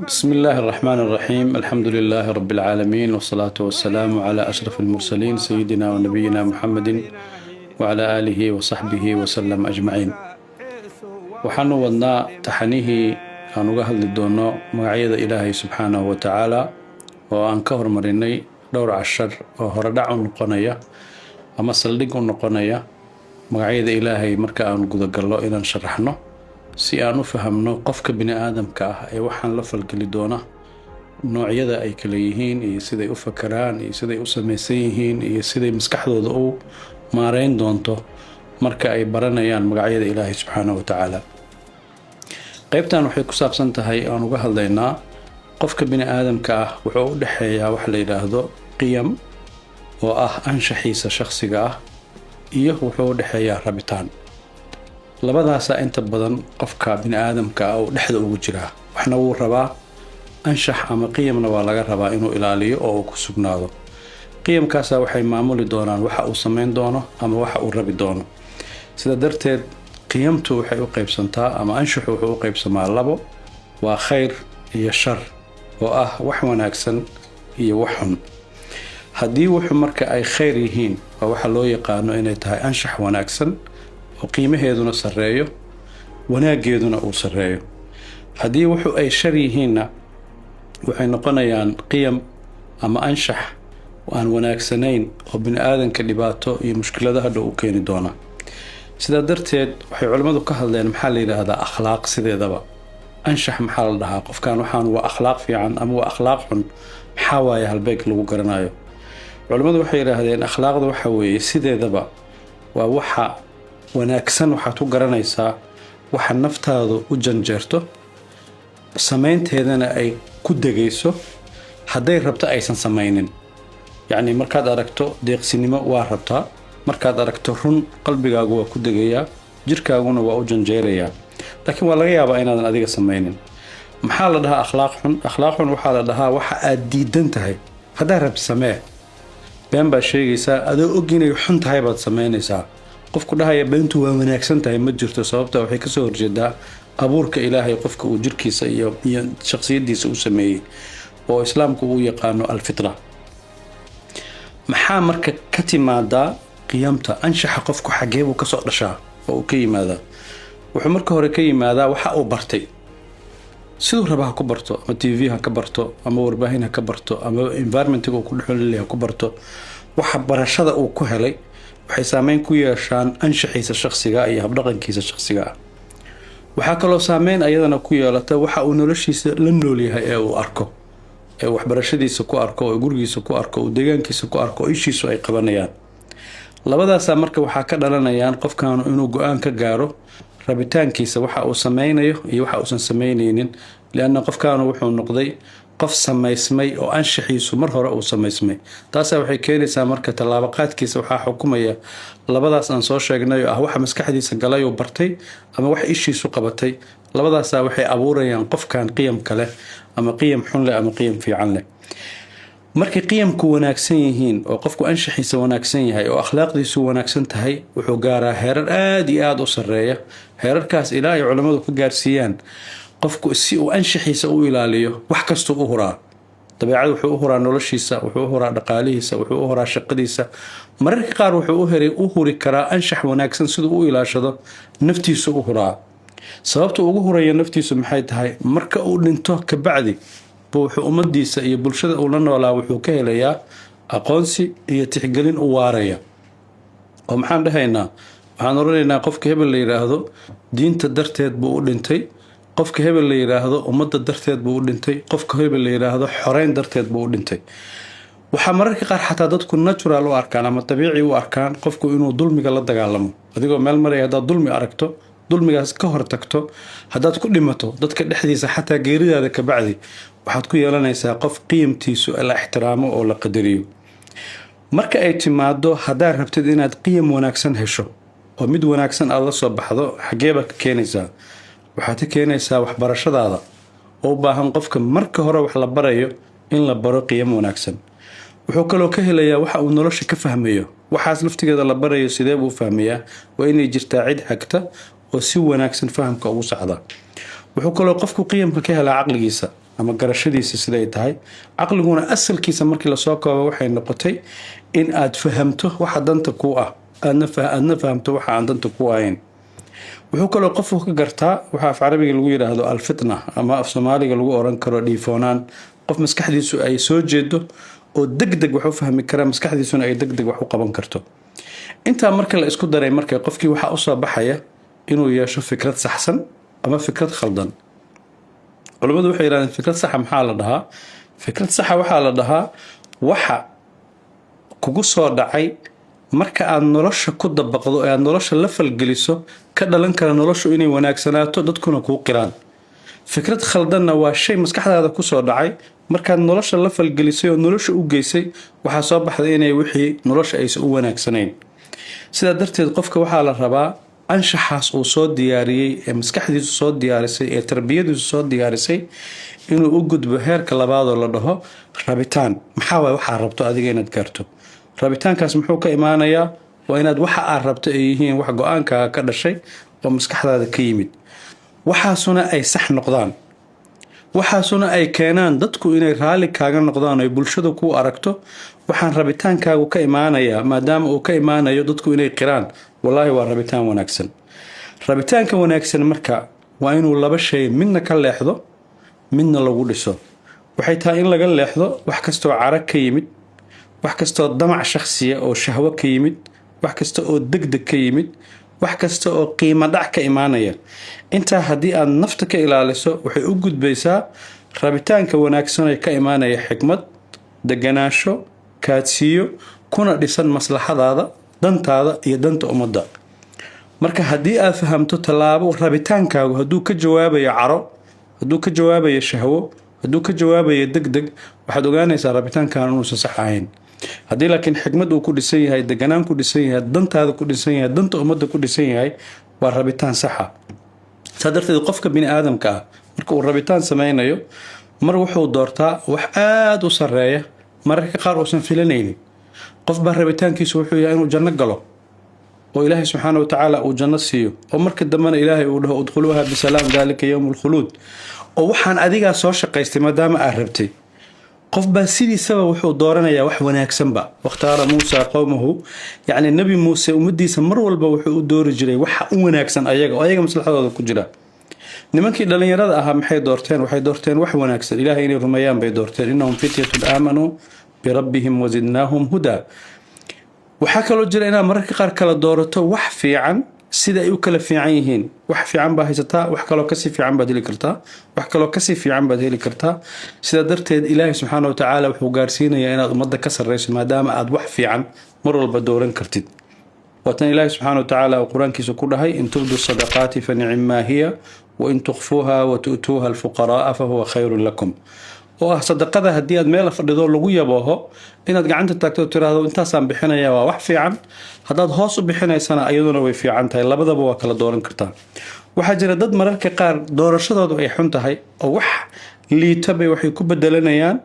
بسم الله الرحمن الرحيم. الحمد لله رب العالمين، والصلاة والسلام على أشرف المرسلين سيدنا ونبينا محمد وعلى آله وصحبه وسلم أجمعين. وحن ودنا تحنيه أن أهل دونو مغعيد إلهي سبحانه وتعالى وأن كهر مريني دور عشر وهردع نقنية أما سلدق نقنية مغعيد إلهي مركا أن قد قالوا إلى نشرحنا si aan u fahamno qofka bini aadamka ah ee waxaan la falgali doona noocyada ay kala yihiin iyo siday u fakaraan iyo siday u sameeysan yihiin iyo siday maskaxdooda u maareyn doonto marka ay baranayaan magacyada Ilaahay subhanahu wa ta'ala. qaybtan waxay ku saabsan tahay aan uga hadlaynaa qofka bini aadamka ah wuxuu u dhaxeeyaa wax la yiraahdo qiyam oo ah anshaxiisa shakhsiga ah iyo wuxuu u dhaxeeyaa rabitaan. labadaas inta badan qofka bini aadamka ah oo dhexda ugu jira waxna uu rabaa anshax ama qiyamna waa laga rabaa inuu ilaaliyo oo ku sugnaado. qiyamkaas waxay maamuli doonaan waxa uu sameyn doono ama waxa uu rabi doono. sida darteed qiyamtu waxay u qaybsantaa ama anshaxu wuxuu u qaybsamaa labo, waa khayr iyo shar oo ah wax wanaagsan iyo wax xun. haddii wuxuu marka ay khayr yihiin waa waxa loo yaqaano inay tahay anshax wanaagsan وقيمهeduna sareeyo wanaageeduna uu sareeyo. hadii wuxuu ay shar yihiinna waxay noqonayaan qiyam ama anshax aan wanaagsanayn oo bini aadanka dhibaato iyo mushkiladaha u keeni doona. sida darteed waxay culimadu ka hadleen maxaa la yiraahdaa akhlaaq sideedaba. anshax maxaa la dhahaa qofkan waxaan waa akhlaaq fiican ama waa akhlaaq xun maxaa waaye halbeeg lagu garanayo. culimadu waxay yiraahdeen akhlaaqda waxa weeye sideedaba waa waxa wanaagsan waxaad ku garanaysaa waxa naftaadu u janjeerto sameynteedana ay ku degayso hadday rabto aysan sameynin. yacni markaad aragto deeqsinimo waa rabtaa, markaad aragto run qalbigaagu waa ku degayaa, jirkaaguna waa u janjeerayaa, laakiin waa laga yaabaa inaadan adiga sameynin. maxaa la dhahaa akhlaaq xun? akhlaaq xun waxaa la dhahaa waxa aad diidan tahay haddaad rabto samee, been baa sheegaysaa adoo og inay xun tahay baad sameynaysaa. qofku dhahaya beentu waa wanaagsan tahay ma jirto, sababta waxay ka soo horjeedaa abuurka Ilaahay qofka uu jirkiisa iyo shakhsiyadiisa u sameeyay oo islaamku uu yaqaano al-fitra. maxaa marka ka timaada qiyamta anshaxa qofku xagee uu ka soo dhashaa oo ka yimaada? wuxuu marka hore ka yimaadaa waxa uu bartay, sidoo rabaa ku barto ama TV ha ka barto ama warbaahin ha ka barto ama environment-ga uu ku dhaxlay ha ku barto. waxa barashada uu ku helay waxay saameyn ku yeeshaan anshaxiisa shakhsiga iyo habdhaqankiisa shakhsiga ah. waxa kaloo saameyn ayadana ku yeelata waxa uu noloshiisa la nool yahay ee uu arko, ee waxbarashadiisa ku arko, ee gurigiisa ku arko, ee deegaankiisa ku arko, ishiisu ay qabanayaan. labadaas marka waxa ka dhalanayaan qofkan inuu go'aan ka gaaro rabitaankiisa waxa uu sameynayo iyo waxa uusan sameynaynin, laana qofkan wuxuu noqday qof sameysmay oo anshaxiisu mar hore uu sameysmay. taas waxay keenaysaa marka talaabo qaadkiisa waxa xukumaya labadaas aan soo sheegnay oo ah waxa maskaxdiisa galay oo bartay ama wax ishiisu qabatay. labadaas waxay abuurayaan qofkan qiyam kale ama qiyam xun leh ama qiyam fiican leh. markii qiyamku wanaagsan yihiin oo qofku anshaxiisa wanaagsan yahay oo akhlaaqdiisu wanaagsan tahay wuxuu gaaraa heerar aad iyo aad u sareeya. heerarkaas Ilaahay culimadu ku gaarsiiyaan qofku si uu anshaxiisa u ilaaliyo wax kasta u huraa. dabeecad wuxuu u huraa noloshiisa, wuxuu u huraa dhaqaalihiisa, wuxuu u huraa shaqadiisa. mararka qaar wuxuu u huri karaa anshax wanaagsan sidoo u ilaashado naftiisa u huraa. sababta ugu horaya naftiisa maxay tahay? marka uu dhinto ka bacdi wuxuu ummadiisa iyo bulshada uu la noolaa wuxuu ka helayaa aqoonsi iyo tixgelin u waaraya. oo maxaan dhahaynaa? waxaan oranaynaa qofka hebel la yiraahdo diinta darteed buu u dhintay, qofka hebel la yiraahdo ummadda darteed buu u dhintay, qofka hebel la yiraahdo xoreyn darteed buu u dhintay. waxa mararka qaar xataa dadku natural u arkaan ama dabiici u arkaan qofku inuu dulmiga la dagaalamo. adigoo meel maray hadaad dulmi aragto, dulmigaas ka hor tagto, hadaad ku dhimato dadka dhexdiisa xataa geeridaada ka bacdi waxaad ku yeelanaysaa qof qiyamtiisu la ixtiraamo oo la qadariyo. marka ay timaado hadaad rabtid inaad qiyam wanaagsan hesho oo mid wanaagsan aad la soo baxdo xageeba ka keenaysaa? waxaad ka keenaysaa waxbarashadaada oo u baahan qofka marka hore wax la barayo in la baro qiyam wanaagsan. wuxuu kaloo ka helayaa waxa uu nolosha ka fahmayo, waxaas laftigeeda la barayo sidee buu fahmayaa. waa inay jirtaa cid hagta oo si wanaagsan fahamka ugu socda. wuxuu kaloo qofku qiyamka ka helaa caqligiisa ama garashadiisa siday tahay. Caqliguna asalkiisa markii la soo koobo waxay noqotay in aad fahamto waxa danta ku ah, aadna fahamto waxa aan danta ku ahayn. wuxuu kaloo qofku ka gartaa waxa af carabiga lagu yiraahdo al-fitna ama af Soomaaliga lagu oran karo dhiifoonaan. qof maskaxdiisu ay soo jeedo oo degdeg wax u fahmi kara, maskaxdiisuna ay degdeg wax u qaban karto. inta marka la isku daray markay qofkii waxa u soo baxaya inuu yeesho fikrad saxsan ama fikrad khaldan. culimadu waxay yiraahdeen fikrad sax maxaa la dhahaa? fikrad sax waxa la dhahaa waxa kugu soo dhacay marka aad nolosha ku dabaqdo ee aad nolosha la falgeliso ka dhalan kara noloshu inay wanaagsanaato dadkuna ku qiraan. fikrad khaldanna waa shay maskaxdaada ku soo dhacay marka aad nolosha la falgelisay oo nolosha u geysay waxa soo baxday inay wixii nolosha aysan u wanaagsanayn. sida darteed qofka waxa la rabaa anshaxaas uu soo diyaariyay ee maskaxdiisu soo diyaarisay ee tarbiyadiisu soo diyaarisay inuu u gudbo heerka labaad oo la dhaho rabitaan. maxaa way waxa rabto adiga inaad gaarto? rabitaankaas muxuu ka imaanayaa? waa inaad waxa aad rabto ay yihiin wax go'aankaaga ka dhashay oo maskaxdaada ka yimid. waxaasuna ay sax noqdaan. waxaasuna ay keenaan dadku inay raali kaaga noqdaan oo bulshada ku aragto. waxaan rabitaankaagu ka imaanayaa maadaama uu ka imaanayo dadku inay qiraan wallahi waa rabitaan wanaagsan. rabitaanka wanaagsan marka waa inuu laba shay midna ka leexdo midna lagu dhiso. waxay tahay in laga leexdo wax kastoo carag ka yimid, wax kastoo damac shakhsiya oo shahwo ka yimid, wax kasta oo degdeg ka yimid, wax kasta oo qiimo dhac ka imaanaya. intaa haddii aad nafta ka ilaaliso waxay u gudbaysaa rabitaanka wanaagsan ee ka imaanaya xikmad, deganaansho, kaadsiyo, kuna dhisan maslaxadaada, dantaada iyo danta ummadda. marka haddii aad fahamto tallaabo rabitaankaagu hadduu ka jawaabayo caro, hadduu ka jawaabayo shahwo, hadduu ka jawaabayo degdeg, waxaad ogaanaysaa rabitaankan inuusan sax ahayn. haddii laakiin xikmad uu ku dhisan yahay, deganaan ku dhisan yahay, dantaada ku dhisan yahay, danta ummadda ku dhisan yahay, waa rabitaan saxa. saa darteed qofka bini aadamka ah marka uu rabitaan sameynayo mar wuxuu doortaa wax aad u sareeya, mararka qaar uusan filanaynin. qof baa rabitaankiisu wuxuu yahay inuu janno galo oo ilaahay subxaanahu wa tacaala uu janno siiyo oo marka dambena ilaahay uu dhaho udkhuluuha bisalaam daalika yawmul khuluud, oo waxaan adigaa soo shaqaystay maadaama aad rabtay. qof baa sidiisaba wuxuu dooranayaa wax wanaagsanba. waqtaara muusa qowmahu, yacni nabi muuse ummadiisa mar walba wuxuu u doori jiray waxa u wanaagsan ayaga oo ayaga maslaxadooda ku jira. nimankii dhalinyarada ahaa maxay doorteen? waxay doorteen wax wanaagsan, ilaahay inay rumeeyaan bay doorteen. innahum fityatun aamanuu birabbihim wazidnaahum hudaa. waxaa kaloo jira inaad mararka qaar kala doorato wax fiican sida ay u kala fiican yihiin. wax fiican baa haysataa, wax kaloo kasii fiican baad heli kartaa, wax kaloo kasii fiican baad heli kartaa. sida darteed ilaahay subxaanahu wa tacaala wuxuu gaarsiinayaa inaad ummadda ka sarreyso maadaama aad wax fiican mar walba dooran kartid. waatan ilaahay subxaanahu wa tacaala uu qur-aankiisa ku dhahay in tubdu sadaqaati fa nicmaa hiya wa in tukhfuuha wa tu'tuuha alfuqaraa'a fa huwa khayrun lakum. oo ah sadaqada haddii aad meel fadhido lagu yabooho inaad gacanta taagto tiraahdo intaasaan bixinaya waa wax fiican. haddaad hoos u bixinaysana ayaduna way fiican tahay. labadaba waa kala dooran kartaa. waxaa jira dad mararka qaar doorashadoodu ay xun tahay oo wax liita bay waxay ku bedelanayaan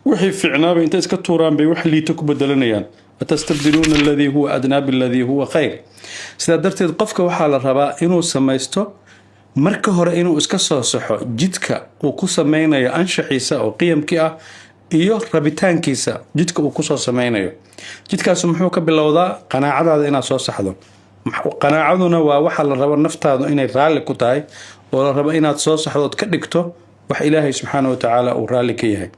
wixii fiicnaaba inta iska tuuraan bay wax liita ku bedelanayaan. atastabdiluuna alladii huwa adnaa biladii huwa khayr. sidaa darteed qofka waxaa la rabaa inuu samaysto marka hore inuu iska soo saxo jidka uu ku sameynayo anshaxiisa oo qiyamkii ah iyo rabitaankiisa jidka uu ku soo sameynayo. jidkaas muxuu ka bilowdaa? qanaacadaada inaad soo saxdo. qanaacaduna waa waxa la rabo naftaadu inay raalli ku tahay oo la rabo inaad soo saxdo ood ka dhigto wax ilaahay subxaanahu wa tacaala uu raalli ka yahay.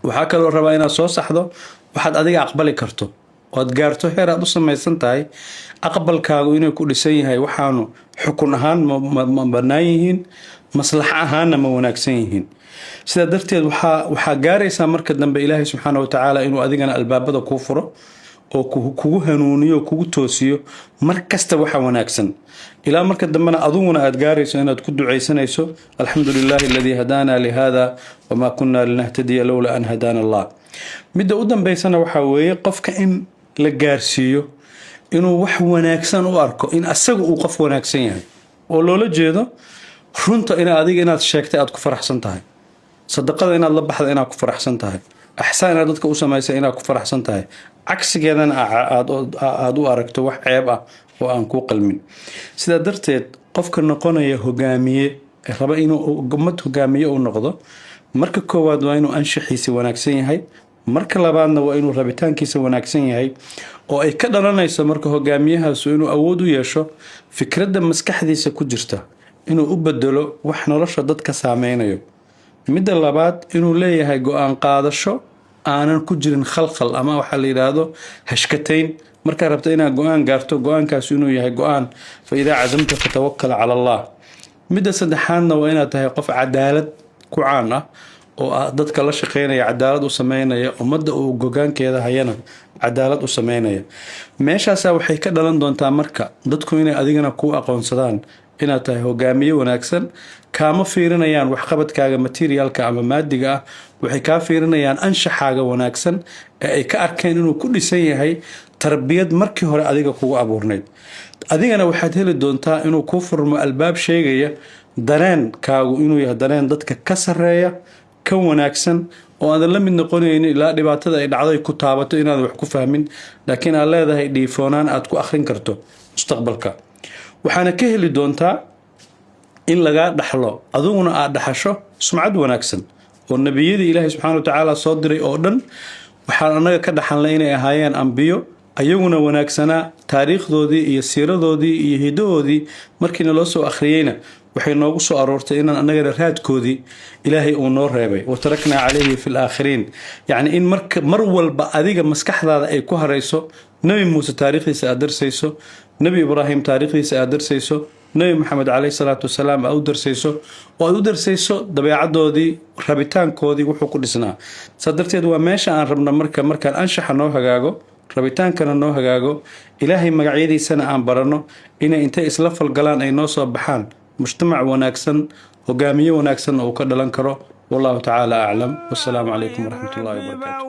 waxaa kaloo rabaa inaad soo saxdo waxaad adiga aqbali karto ood gaarto heer aad u samaysan tahay aqbalkaagu inuu ku dhisan yahay waxaanu xukun ahaan ma bannaan yihiin, maslaxa ahaanna ma wanaagsan yihiin. sidaa darteed waxaa gaaraysaa marka dambe ilaahay subxaanahu wa tacaala inuu adigana albaabada kuu furo oo kugu hanuuniyo, kugu toosiyo mar kasta waxa wanaagsan. ilaa marka dambena aduguna aad gaarayso inaad ku ducaysanayso alxamdu lilaahi aladii hadaana lihada wamaa kunna linahtadiya lowla an hadaana allah. midda u dambaysana waxaa weeye qofka in la gaarsiiyo inuu wax wanaagsan u arko in asaga uu qof wanaagsan yahay oo loola jeedo runta adiga inaad sheegtay aad ku faraxsan tahay, sadaqada inaad la baxda inaad ku faraxsan tahay, axsaan inaad dadka u samaysay inaad ku faraxsan tahay, cagsigeedana aad u aragto wax ceeb ah oo aan kuu qalmin. sidaa darteed qofka noqonaya hogaamiye raba inuu ummad hogaamiye u noqdo marka koowaad waa inuu anshaxiisa wanaagsan yahay marka labaadna waa inuu rabitaankiisa wanaagsan yahay oo ay ka dhalanayso marka hogaamiyahaasu inuu awood u yeesho fikradda maskaxdiisa ku jirta inuu u bedelo wax nolosha dadka saameynayo midda labaad inuu leeyahay go'aan qaadasho aanan ku jirin khalkhal ama waxa la yiraahdo hashkatayn marka rabta inaad go'aan gaarto go'aankaas inuu yahay go'aan fa idaa azamta fatawakkal ala Allah midda saddexaadna waa inaad tahay qof cadaalad ku caan ah oo dadka la shaqeynaya cadaalad u sameynaya ummadda uu gogaankeeda hayana cadaalad u sameynaya meeshaas waxay ka dhalan doontaa marka dadku inay adigana ku aqoonsadaan inaad tahay hogaamiye wanaagsan kaama fiirinayaan wax qabadkaaga materialka ama maadiga ah waxay ka fiirinayaan anshaxaaga wanaagsan ee ay ka arkeen inuu ku dhisan yahay tarbiyad markii hore adiga kugu abuurnayd adigana waxaad heli doontaa inuu ku furmo albaab sheegaya dareenkaagu inuu yahay dareen dadka ka sareeya ka wanaagsan oo aan la mid noqonayn ilaa dhibaatada ay dhacday ku taabato inaad wax ku fahmin laakiin aad leedahay dhiifoonaan aad ku akhrin karto mustaqbalka waxaana ka heli doontaa in laga dhaxlo aduguna aad dhaxasho sumcad wanaagsan oo nabiyada Ilaahay subhanahu wa ta'ala soo diray oo dhan waxaan anaga ka dhaxalnay inay ahaayeen anbiyo ayaguna wanaagsana taariikhdoodii iyo siiradoodii iyo hidadoodii markii loo soo akhriyayna waxay noogu soo aroortay inaan anaga raadkoodii Ilaahay uu noo reebay wa tarakna alayhi fil aakhirin yaani in mar walba adiga maskaxdaada ay ku harayso nabi Muuse taariikhdiisa aad darsayso nabi Ibrahim taariikhdiisa aad darsayso nabi Muhammad alayhi salatu wasalaam aad darsayso oo aad darsayso dabeecadoodii rabitaankoodii wuxuu ku dhisnaa sadarteed waa meesha aan rabno markaan anshaxa noo hagaago rabitaankana noo hagaago Ilaahay magacyadiisana aan barano inay intay isla falgalaan ay noo soo baxaan mujtamac wanaagsan hogaamiye wanaagsan oo ka dhalan karo wallahu ta'ala a'lam wassalamu alaykum warahmatullahi wabarakatuh